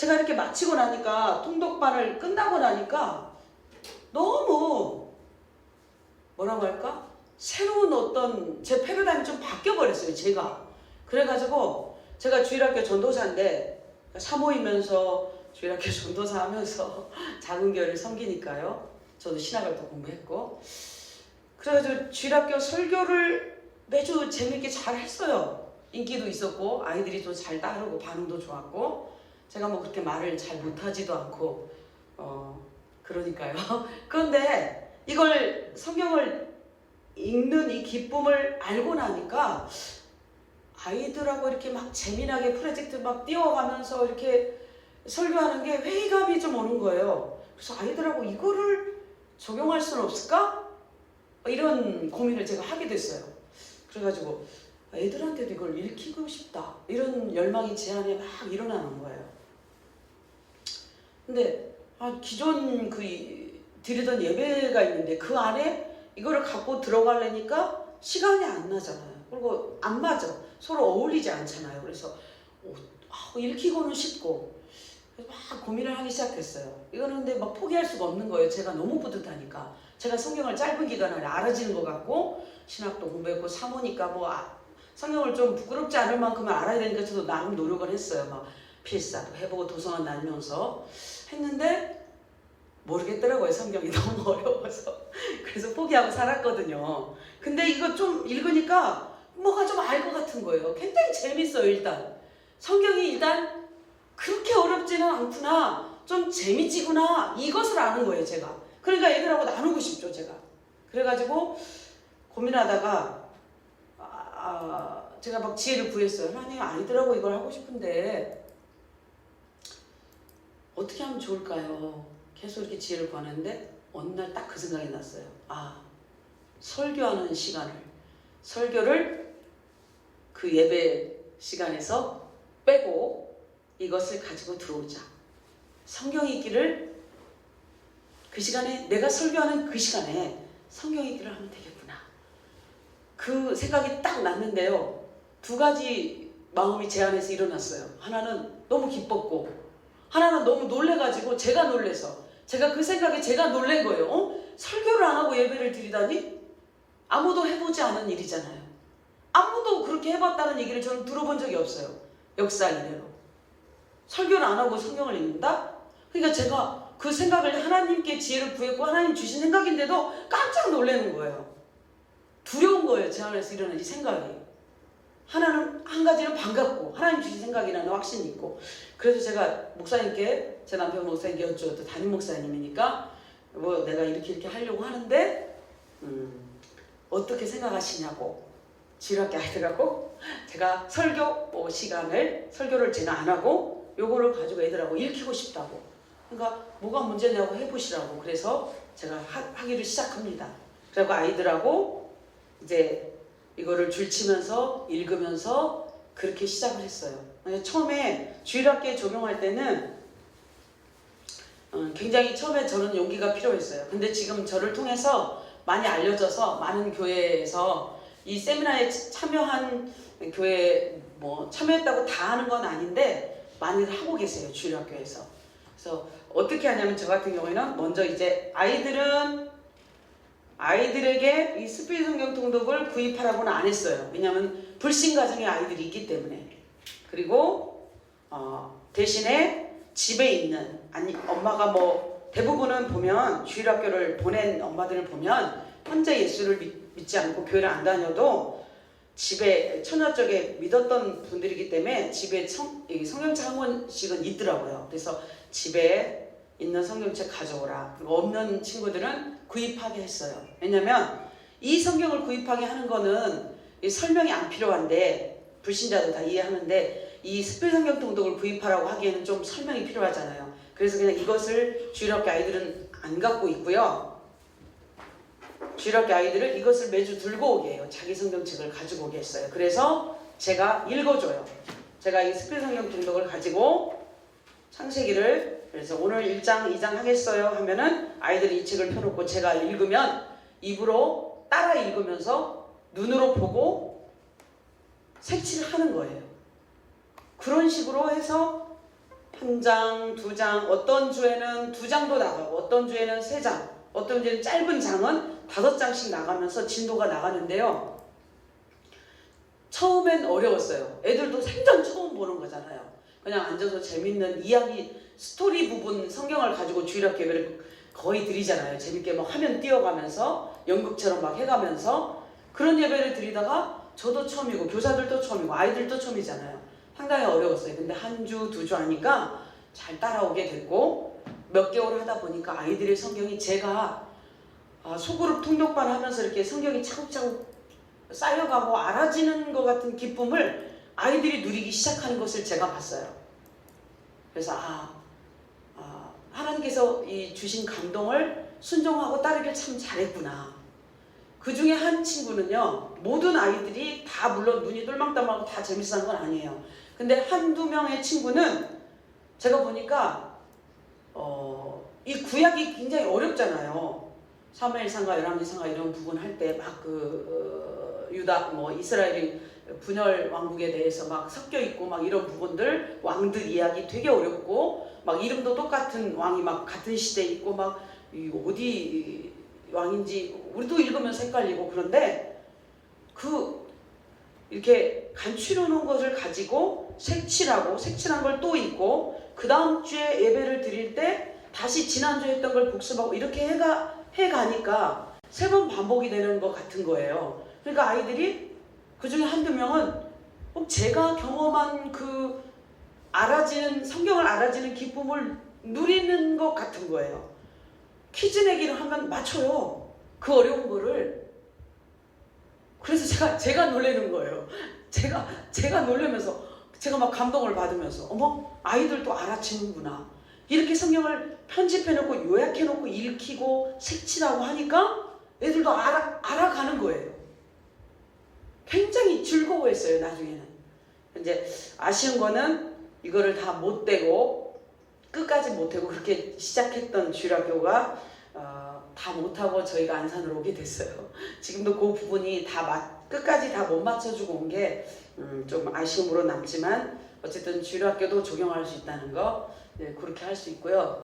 제가 이렇게 마치고 나니까 통독반을 끝나고 나니까 너무 뭐라고 할까? 새로운 어떤 제 패러다임이 좀 바뀌어버렸어요. 제가. 그래가지고 제가 주일학교 전도사인데 사모이면서 주일학교 전도사 하면서 작은 교회를 섬기니까요. 저도 신학을 더 공부했고 그래가지고 주일학교 설교를 매주 재밌게 잘 했어요. 인기도 있었고 아이들이 또 잘 따르고 반응도 좋았고 제가 뭐 그렇게 말을 잘 못하지도 않고 그러니까요. 그런데 이걸 성경을 읽는 이 기쁨을 알고 나니까 아이들하고 이렇게 막 재미나게 프로젝트 막 띄워가면서 이렇게 설교하는 게 회의감이 좀 오는 거예요. 그래서 아이들하고 이거를 적용할 수는 없을까? 이런 고민을 제가 하게 됐어요. 그래가지고 애들한테도 이걸 읽히고 싶다. 이런 열망이 제 안에 막 일어나는 거예요. 근데 기존 드리던 예배가 있는데 그 안에 이거를 갖고 들어가려니까 시간이 안 나잖아요. 그리고 안 맞아. 서로 어울리지 않잖아요. 그래서 읽히고는 싶고 그래서 막 고민을 하기 시작했어요. 이거는 근데 막 포기할 수가 없는 거예요. 제가 너무 뿌듯하니까. 제가 성경을 짧은 기간 안에 알아지는 것 같고 신학도 공부했고 사모니까 뭐 성경을 좀 부끄럽지 않을 만큼은 알아야 되니까 저도 나름 노력을 했어요. 막 필사도 해보고 도서관 다니면서 했는데 모르겠더라고요. 성경이 너무 어려워서. 그래서 포기하고 살았거든요. 근데 이거 좀 읽으니까 뭐가 좀 알 것 같은 거예요. 굉장히 재밌어요. 일단 성경이 일단 그렇게 어렵지는 않구나, 좀 재미지구나, 이것을 아는 거예요. 제가. 그러니까 애들하고 나누고 싶죠. 제가. 그래가지고 고민하다가 제가 막 지혜를 구했어요. 하나님, 아이들하고 이걸 하고 싶은데 어떻게 하면 좋을까요? 계속 이렇게 지혜를 구하는데 어느 날 딱 그 생각이 났어요. 설교하는 설교를 그 예배 시간에서 빼고 이것을 가지고 들어오자. 성경 읽기를 그 시간에, 내가 설교하는 그 시간에 성경 읽기를 하면 되겠구나. 그 생각이 딱 났는데요. 두 가지 마음이 제 안에서 일어났어요. 하나는 너무 기뻤고 하나는 너무 놀래가지고 제가 놀래서 제가 그 생각에 제가 놀란 거예요. 설교를 안 하고 예배를 드리다니? 아무도 해보지 않은 일이잖아요. 아무도 그렇게 해봤다는 얘기를 저는 들어본 적이 없어요. 역사 이래로. 설교를 안 하고 성경을 읽는다? 그러니까 제가 그 생각을 하나님께 지혜를 구했고 하나님 주신 생각인데도 깜짝 놀라는 거예요. 두려운 거예요. 제 안에서 일어난 이 생각이. 한 가지는 반갑고 하나님 주신 생각이라는 확신이 있고. 그래서 제가 목사님께, 제 남편 목사님께 여쭈었죠. 담임 목사님이니까 뭐 내가 이렇게 하려고 하는데 어떻게 생각하시냐고. 지루하게 아이들하고 제가 설교 설교를 제가 안 하고 요거를 가지고 애들하고 읽히고 싶다고. 그러니까 뭐가 문제냐고 해보시라고. 그래서 제가 하기를 시작합니다. 그리고 아이들하고 이제 이거를 줄치면서 읽으면서 그렇게 시작을 했어요. 처음에 주일학교에 적용할 때는 굉장히 처음에 저는 용기가 필요했어요. 근데 지금 저를 통해서 많이 알려져서 많은 교회에서 이 세미나에 참여한 교회 참여했다고 다 하는 건 아닌데 많이들 하고 계세요. 주일학교에서. 그래서 어떻게 하냐면 저 같은 경우에는 먼저 이제 아이들에게 이 스피드 성경 통독을 구입하라고는 안 했어요. 왜냐하면 불신 가정의 아이들이 있기 때문에. 그리고 대신에 집에 있는 엄마가 대부분은 보면 주일학교를 보낸 엄마들을 보면 현재 예수를 믿지 않고 교회를 안 다녀도 집에 처녀 쪽에 믿었던 분들이기 때문에 집에 성경책 한 권씩은 있더라고요. 그래서 집에 있는 성경책 가져오라. 그리고 없는 친구들은 구입하게 했어요. 왜냐면 이 성경을 구입하게 하는 거는 설명이 안 필요한데 불신자도 다 이해하는데 이 스필 성경 통독을 구입하라고 하기에는 좀 설명이 필요하잖아요. 그래서 그냥 이것을 주일학교 아이들은 안 갖고 있고요. 주일학교 아이들을 이것을 매주 들고 오게 해요. 자기 성경책을 가지고 오게 했어요. 그래서 제가 읽어줘요. 제가 이 스필 성경 통독을 가지고 창세기를, 그래서 오늘 1장 2장 하겠어요 하면은 아이들이 이 책을 펴놓고 제가 읽으면 입으로 따라 읽으면서 눈으로 보고 색칠을 하는 거예요. 그런 식으로 해서 한 장, 두 장, 어떤 주에는 두 장도 나가고 어떤 주에는 세 장, 어떤 주에는 짧은 장은 5장씩 나가면서 진도가 나가는데요. 처음엔 어려웠어요. 애들도 생전 처음 보는 거잖아요. 그냥 앉아서 재밌는 이야기, 스토리 부분 성경을 가지고 주일학 예배를 거의 드리잖아요. 재밌게 막 화면 띄워가면서 연극처럼 막 해가면서 그런 예배를 드리다가 저도 처음이고 교사들도 처음이고 아이들도 처음이잖아요. 상당히 어려웠어요. 근데 한 주, 두 주 하니까 잘 따라오게 됐고 몇 개월 하다 보니까 아이들의 성경이 제가 소그룹 통독반 하면서 이렇게 성경이 차곡차곡 쌓여가고 알아지는 것 같은 기쁨을 아이들이 누리기 시작하는 것을 제가 봤어요. 그래서 하나님께서 이 주신 감동을 순종하고 따르길 참 잘했구나. 그 중에 한 친구는요, 모든 아이들이 다 물론 눈이 똘망똘망하고 다 재밌어하는 건 아니에요. 근데 한두 명의 친구는 제가 보니까 이 구약이 굉장히 어렵잖아요. 사무엘상과 열왕기상과 이런 부분 할 때 막 유다 이스라엘이 분열 왕국에 대해서 막 섞여 있고 막 이런 부분들 왕들 이야기 되게 어렵고 막 이름도 똑같은 왕이 막 같은 시대에 있고 막 어디 왕인지 우리도 읽으면서 헷갈리고 그런데 이렇게 간추려 놓은 것을 가지고 색칠한 걸 또 읽고 그 다음 주에 예배를 드릴 때 다시 지난주에 했던 걸 복습하고 이렇게 해가니까 3번 반복이 되는 것 같은 거예요. 그러니까 아이들이 그 중에 한두 명은 제가 경험한 그 성경을 알아지는 기쁨을 누리는 것 같은 거예요. 퀴즈 내기를 하면 맞춰요. 그 어려운 거를. 그래서 제가 놀라는 거예요. 제가 놀라면서 제가 막 감동을 받으면서 어머 아이들도 알아채는구나. 이렇게 성경을 편집해놓고 요약해놓고 읽히고 색칠하고 하니까 애들도 알아가는 거예요. 굉장히 즐거워했어요. 나중에는. 이제 아쉬운 거는 이거를 다 못되고 끝까지 못하고 그렇게 시작했던 주일학교가 다 못하고 저희가 안산으로 오게 됐어요. 지금도 그 부분이 끝까지 다 못 맞춰주고 온 게 좀 아쉬움으로 남지만 어쨌든 주일학교도 적용할 수 있다는 거 그렇게 할 수 있고요.